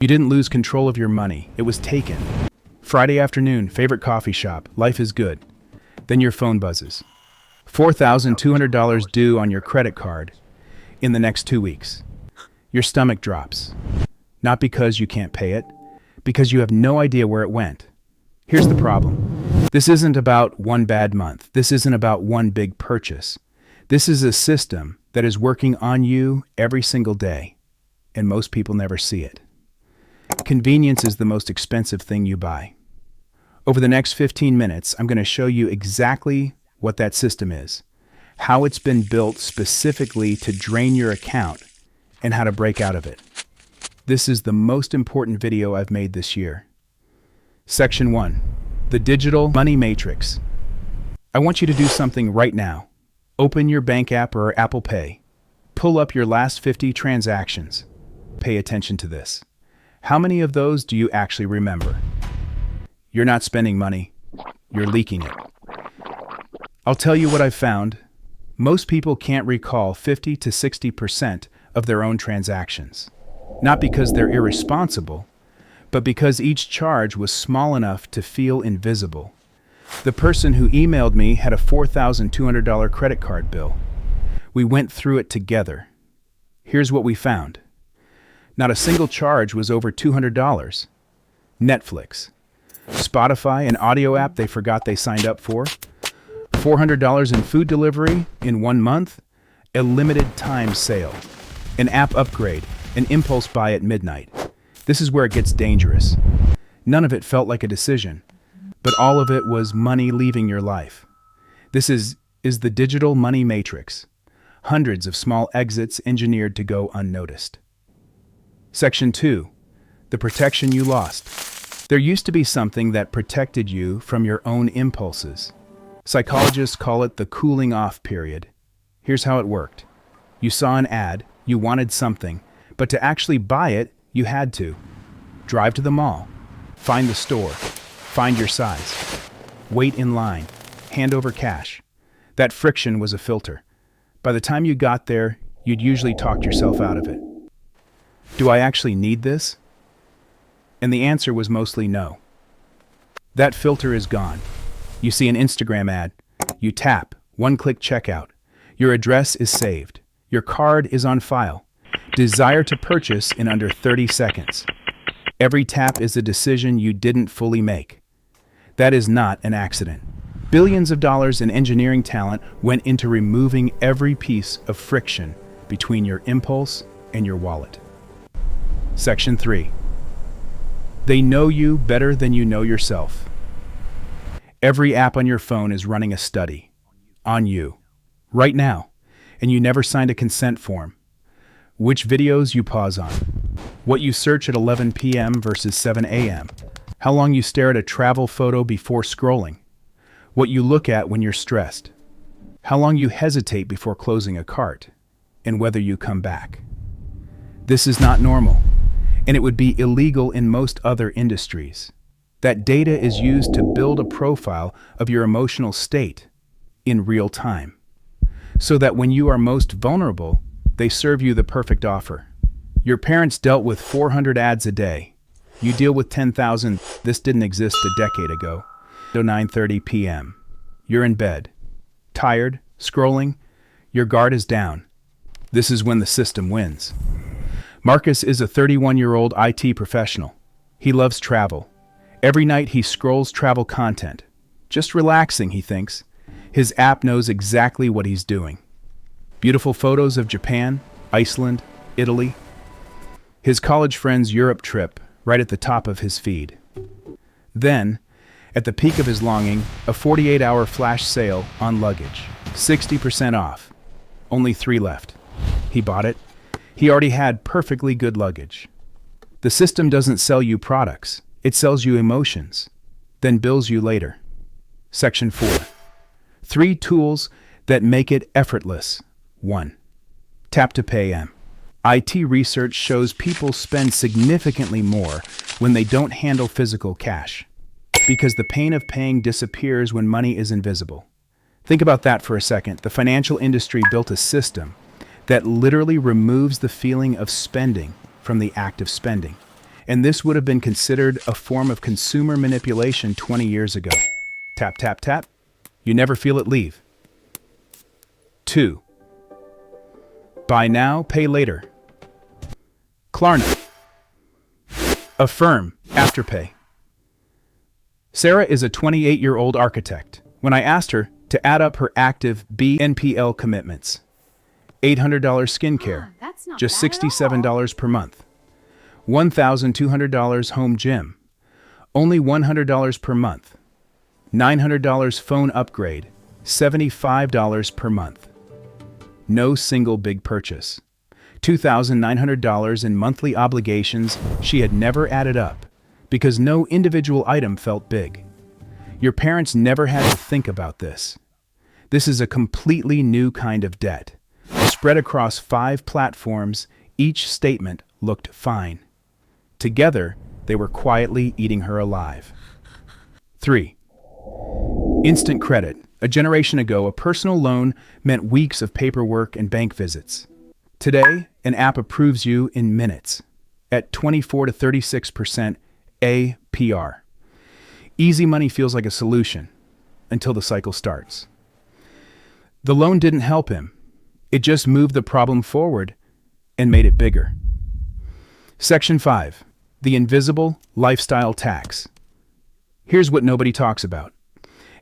You didn't lose control of your money. It was taken. Friday afternoon, favorite coffee shop, life is good. Then your phone buzzes. $4,200 due on your credit card in the next 2 weeks. Your stomach drops. Not because you can't pay it, because you have no idea where it went. Here's the problem. This isn't about one bad month. This isn't about one big purchase. This is a system that is working on you every single day, and most people never see it. Convenience is the most expensive thing you buy. Over the next 15 minutes, I'm going to show you exactly what that system is, how it's been built specifically to drain your account, and how to break out of it. This is the most important video I've made this year. Section 1. The Digital Money Matrix. I want you to do something right now. Open your bank app or Apple Pay. Pull up your last 50 transactions. Pay attention to this. How many of those do you actually remember? You're not spending money. You're leaking it. I'll tell you what I've found. Most people can't recall 50 to 60% of their own transactions. Not because they're irresponsible, but because each charge was small enough to feel invisible. The person who emailed me had a $4,200 credit card bill. We went through it together. Here's what we found. Not a single charge was over $200. Netflix, Spotify, an audio app they forgot they signed up for, $400 in food delivery in 1 month, a limited time sale, an app upgrade, an impulse buy at midnight. This is where it gets dangerous. None of it felt like a decision, but all of it was money leaving your life. This is the digital money matrix. Hundreds of small exits engineered to go unnoticed. Section 2. The protection you lost. There used to be something that protected you from your own impulses. Psychologists call it the cooling off period. Here's how it worked. You saw an ad, you wanted something, but to actually buy it, you had to drive to the mall, find the store, find your size, wait in line, hand over cash. That friction was a filter. By the time you got there, you'd usually talked yourself out of it. Do I actually need this? And the answer was mostly no. That filter is gone. You see an Instagram ad. You tap, one-click checkout. Your address is saved. Your card is on file. Desire to purchase in under 30 seconds. Every tap is a decision you didn't fully make. That is not an accident. Billions of dollars in engineering talent went into removing every piece of friction between your impulse and your wallet. Section 3. They know you better than you know yourself. Every app on your phone is running a study on you right now, and you never signed a consent form. Which videos you pause on, what you search at 11 p.m. versus 7 a.m., how long you stare at a travel photo before scrolling, what you look at when you're stressed, how long you hesitate before closing a cart, and whether you come back. This is not normal, and it would be illegal in most other industries. That data is used to build a profile of your emotional state in real time, so that when you are most vulnerable, they serve you the perfect offer. Your parents dealt with 400 ads a day. You deal with 10,000. This didn't exist a decade ago. 9:30 p.m. You're in bed, tired, scrolling. Your guard is down. This is when the system wins. Marcus is a 31-year-old IT professional. He loves travel. Every night he scrolls travel content. Just relaxing, he thinks. His app knows exactly what he's doing. Beautiful photos of Japan, Iceland, Italy. His college friend's Europe trip right at the top of his feed. Then, at the peak of his longing, a 48-hour flash sale on luggage. 60% off. Only 3 left. He bought it. He already had perfectly good luggage. The system doesn't sell you products. It sells you emotions, then bills you later. Section 4. 3 tools that make it effortless. 1. Tap to Pay M. IT research shows people spend significantly more when they don't handle physical cash, because the pain of paying disappears when money is invisible. Think about that for a second. The financial industry built a system that literally removes the feeling of spending from the act of spending. and this would have been considered a form of consumer manipulation 20 years ago. Tap, tap, tap. You never feel it leave. 2. Buy now, pay later. Klarna. Affirm, Afterpay. Sarah is a 28-year-old architect. When I asked her to add up her active BNPL commitments, $800 skincare, just $67 per month. $1,200 home gym, only $100 per month. $900 phone upgrade, $75 per month. No single big purchase. $2,900 in monthly obligations she had never added up because no individual item felt big. Your parents never had to think about this. This is a completely new kind of debt. Spread across 5 platforms, each statement looked fine. Together, they were quietly eating her alive. 3. Instant credit. A generation ago, a personal loan meant weeks of paperwork and bank visits. Today, an app approves you in minutes at 24 to 36% APR. Easy money feels like a solution until the cycle starts. The loan didn't help him. It just moved the problem forward and made it bigger. Section 5. The invisible lifestyle tax. Here's what nobody talks about,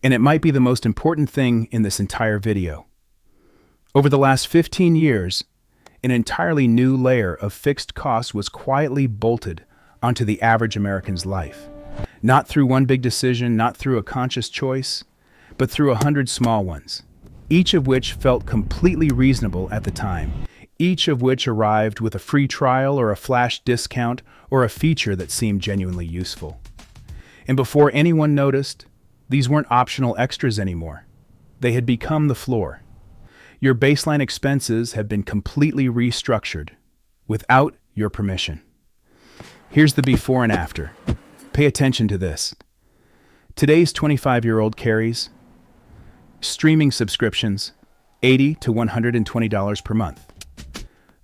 and it might be the most important thing in this entire video. Over the last 15 years, an entirely new layer of fixed costs was quietly bolted onto the average American's life. Not through one big decision, not through a conscious choice, but through 100 small ones, each of which felt completely reasonable at the time, each of which arrived with a free trial or a flash discount or a feature that seemed genuinely useful. And before anyone noticed, these weren't optional extras anymore. They had become the floor. Your baseline expenses had been completely restructured without your permission. Here's the before and after. Pay attention to this. Today's 25-year-old carries streaming subscriptions, $80 to $120 per month.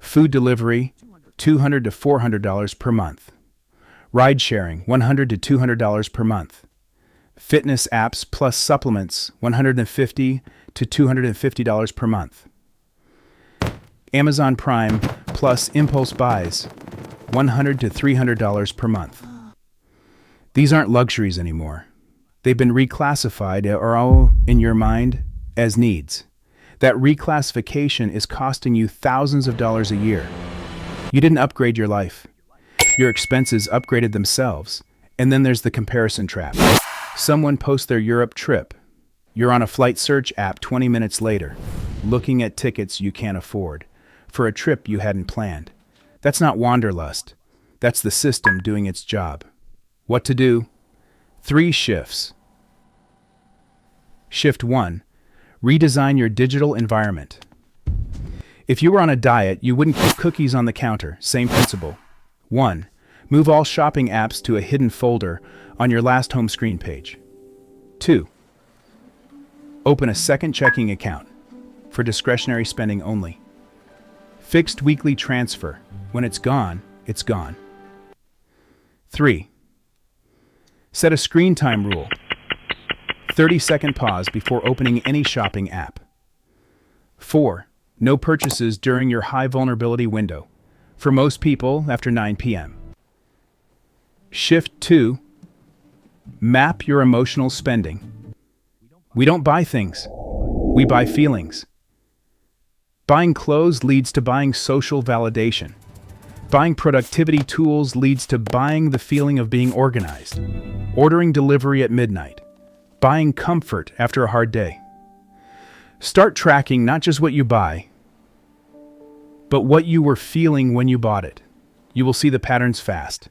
Food delivery, $200 to $400 per month. Ride sharing, $100 to $200 per month. Fitness apps plus supplements, $150 to $250 per month. Amazon Prime plus impulse buys, $100 to $300 per month. These aren't luxuries anymore. They've been reclassified, or all in your mind, as needs. That reclassification is costing you thousands of dollars a year. You didn't upgrade your life. Your expenses upgraded themselves. And then there's the comparison trap. Someone posts their Europe trip. You're on a flight search app 20 minutes later, looking at tickets you can't afford for a trip you hadn't planned. That's not wanderlust. That's the system doing its job. What to do? 3 shifts. Shift 1. Redesign your digital environment. If you were on a diet, you wouldn't keep cookies on the counter. Same principle. 1. Move all shopping apps to a hidden folder on your last home screen page. 2. Open a second checking account for discretionary spending only. Fixed weekly transfer. When it's gone, it's gone. 3. Set a screen time rule. 30-second pause before opening any shopping app. 4. No purchases during your high vulnerability window. For most people, after 9 p.m. Shift 2. Map your emotional spending. We don't buy things. We buy feelings. Buying clothes leads to buying social validation. Buying productivity tools leads to buying the feeling of being organized. Ordering delivery at midnight. Buying comfort after a hard day. Start tracking not just what you buy, but what you were feeling when you bought it. You will see the patterns fast.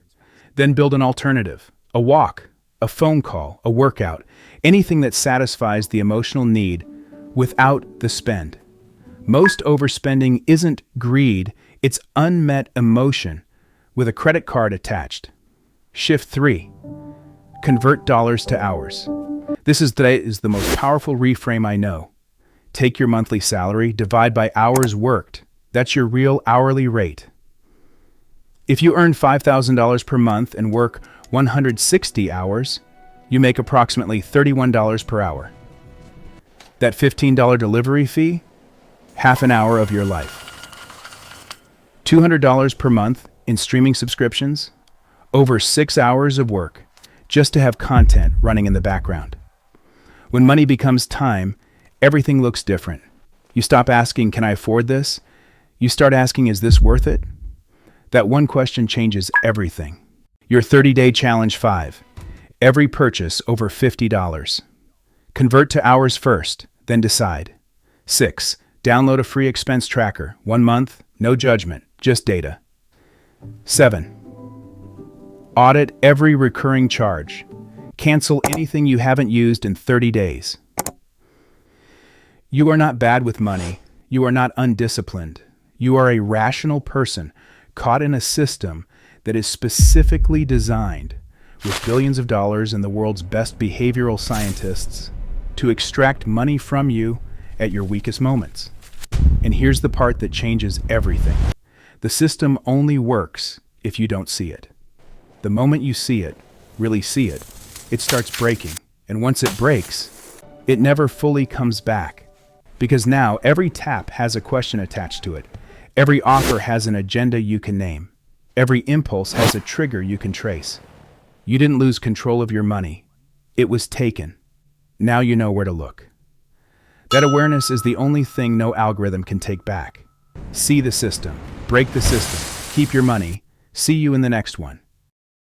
Then build an alternative. A walk, a phone call, a workout, anything that satisfies the emotional need without the spend. Most overspending isn't greed, it's unmet emotion with a credit card attached. Shift 3. Convert dollars to hours. This is the most powerful reframe I know. Take your monthly salary, divide by hours worked. That's your real hourly rate. If you earn $5,000 per month and work 160 hours, you make approximately $31 per hour. That $15 delivery fee? Half an hour of your life. $200 per month in streaming subscriptions? Over 6 hours of work just to have content running in the background. When money becomes time, everything looks different. You stop asking, can I afford this? You start asking, is this worth it? That one question changes everything. Your 30-day challenge 5. Every purchase over $50. Convert to hours first, then decide. 6. Download a free expense tracker. 1 month, no judgment, just data. 7. Audit every recurring charge. Cancel anything you haven't used in 30 days. You are not bad with money. You are not undisciplined. You are a rational person caught in a system that is specifically designed, with billions of dollars and the world's best behavioral scientists, to extract money from you at your weakest moments. And here's the part that changes everything. The system only works if you don't see it. The moment you see it, really see it, it starts breaking. And once it breaks, it never fully comes back. Because now every tap has a question attached to it. Every offer has an agenda you can name. Every impulse has a trigger you can trace. You didn't lose control of your money. It was taken. Now you know where to look. That awareness is the only thing no algorithm can take back. See the system. Break the system. Keep your money. See you in the next one.